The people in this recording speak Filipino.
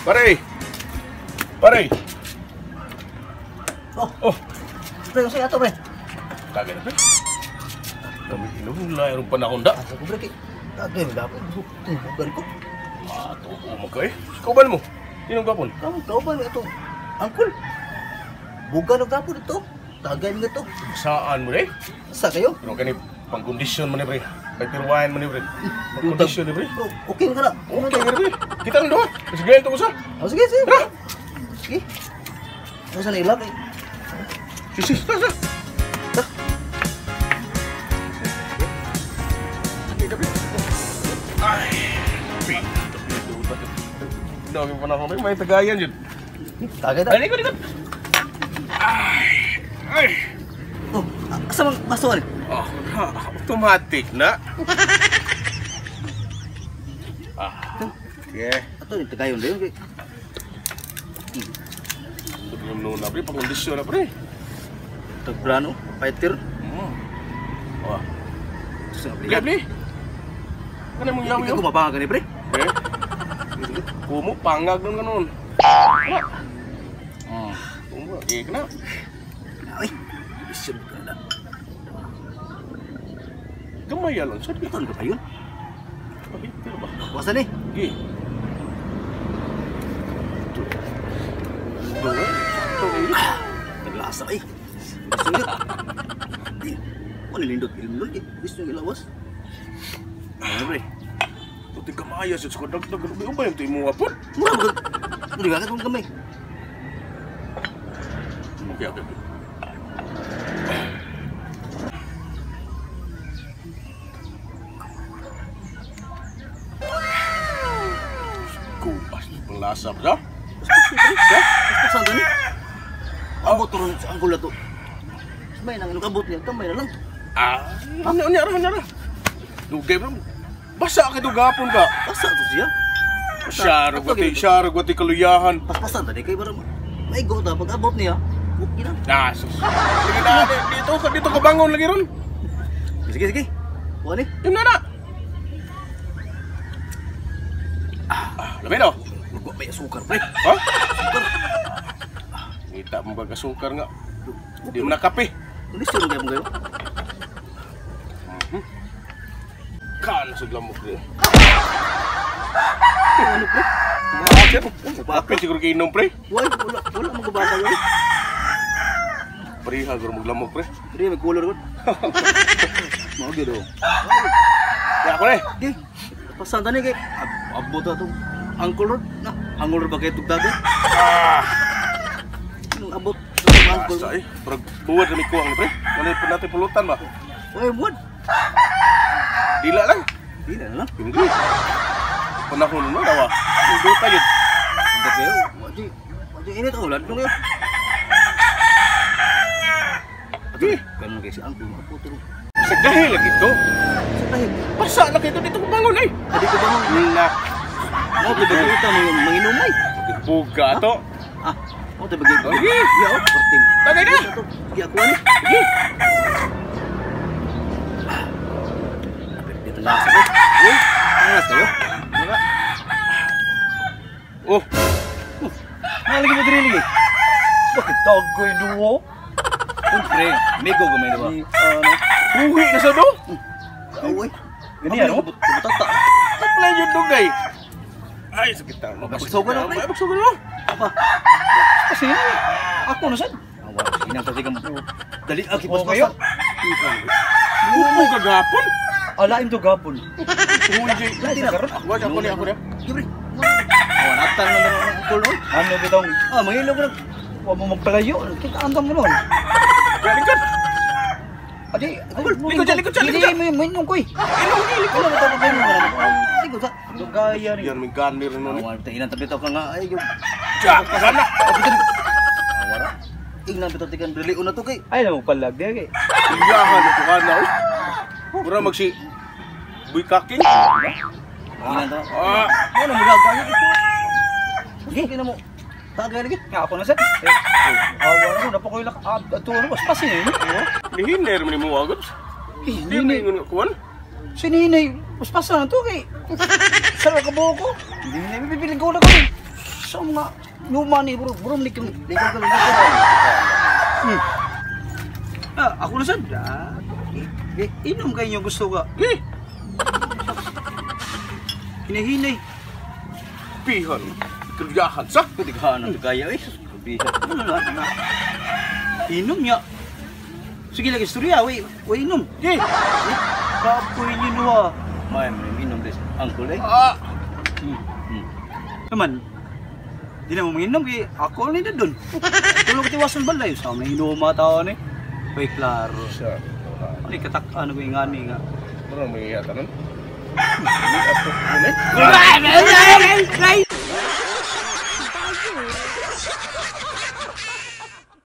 Pare! Pare! Oh. Pre, saya ato pre. Kagaya na, pre. Kami inuhula, yung panahon da. Asa ko pre kay. Kagay na dapat. Bukan ko. Tuko ka eh. Kauban mo. Sinong gapon? Kau ba ito? Angkol. Bukan og gapon ito. Tagay nga to. Saan mo eh? Sa kayo? Pero kani pang-kondisyon mo ni pre. Kay pirwayan mo ni pre. Pang-kondisyon ni pre. Okay ka na. Okay nga pre. Kita lang doon. Kasi gaya ito ko sa. Sige, sige. Sige. Masa na ilak eh. Sisi, sa. Ay, dami pa na ako. May tagayan yun. Tagay na. Ay, likod. Ay. Oh, asa mang masuan? Oh, automatic na. Okay. Ato ni tagayon dayon kay. Belum nuna pre, pang-kondisyon na pre. Tagbrano, fighter. Wah. Sabi. Gabi. Ano mong yaw Ikaw mabanga ni pre? Eh? Kumo, pangag nun ganun. Kumo, na. Ay, isip ka na. Gamay lang, sabi. Ito ba yun? Pabiter ba? Wasan eh. Gi. Naglasa eh. Gusto nyo? Ano nilindot? Ilindot eh. Gusto nyo ilawas? Ano pre? Tuti kamaya siya sa dagdag. Ano ba yung timuha po? Mura mo ka. Naligagat mong kamay. Okay. Kupas, panglasa ba siya? Basta saan gani? Abot turun sa anggol na to. May nang inukabot niya. Kamay na lang. Nyara. Dugay bro. Basa ka dugapon ka. Basta to siya. Syaro gwati kaluyahan. Paspasan tadi kay barang. May go ta pag abot niya. Okay na. Sus. Sige na, dito ka bangon lagi ron. Sige. Kuha ni. Yung nana. Lamay no? Magwa may asukar pre. Ha? Sukar. Ngita mo ba kasukar nga? Di mo na kape. Ano siya mo kayo? Kan sa lamok rin. Ano pre? Kape siguro kainom pre. Wala magubata yun. Periha siguro maglamok pre. Hindi, may color ko. Mau gitu. Ya ako rin. Di, pasan tani kay abot ato. Angkol rod na. Angkol rod ba kay tugdaga? Nung abot angkol. Asa eh. Pero buwad na may kuwang pre. Wala pa natin pulutan ba? Oy, buwan. Dila lang. Di na lang. Hindi. Panahon mo daw ah. Hindi pa yun. Hindi kayo. Wadi ini to ulan dong yun. Di. Ganun kay si angkol abot ro. Sa dahil lagi ito. Sa dahil. Basa na kayo dito ko bangon ay. Adi ko bangon. Nak. Mo tiba kita manginom ay. Buga to. Mo tiba kita. Lagi. Ya, pertim. Tagay na. Sige ako ni. Sige. Dito lang sa ko. Uy, angas kayo. Diba? Oh. Nalagi mo diri lagi. Bakit tagoy duwo? Pre, mego gamay na ba? Uwi na sa do. Uy. Gani ano? Butata. Apply yun dugay. Ay, sakit na. Bagsugan ako, pre. Bagsugan mo. Apa? Kasi ako na sad. Awal inang tadi kam. Dali aki pas kayo. Upo kagapon. Alain to gapon. Uy, Lati na karon. Wag ako niya. Gibre. Awan atan na ng kulo. Ano bitong? Mangilo ko na. Wa mo magpalayo. Kita andam mo nun. Likod. Adi, likod dyan. Hindi mo inom ko eh. Likod na tapos mo na. Likod sa. Gaya ni. Yan may ganir nun. Awan inan tabi to ka nga ay yung. Sana. Awara. Ingnan bitaw tikan bili una to kay. Ay na mo palag di kay. Iyahan ito ka na. Mura magsi buy kaking. Ingnan to. Ano mo gagawin ito? Sige, kina mo. Tagay lagi. Nga ako na set. Awara mo napo ko ilak ato ano bas pasin eh. Nihiner man mo agad. Hindi mo ingon kuan. Si Ninay, paspasan na to kay. Sara ka buko. Hindi na bibiling ko na ko. sa mga luma ni bro. Bro, di ka lang. Ako na sad. Inom kayo nyo gusto ka. Hinahinay. Pihan. Kerjahan sa. Ketighaan ang gaya eh. Ano na? Inom niya. Sige lagi istorya, way inom. Kapoy niyo ah. May inom des. Angkol eh. Naman. Di na mo manginom kay ako ni doon. Tulog tiwasan balay sa may inuma tao ni. Way klaro. Siya. Ani katak ano ko ingani nga. Ano may iya tanan? Ini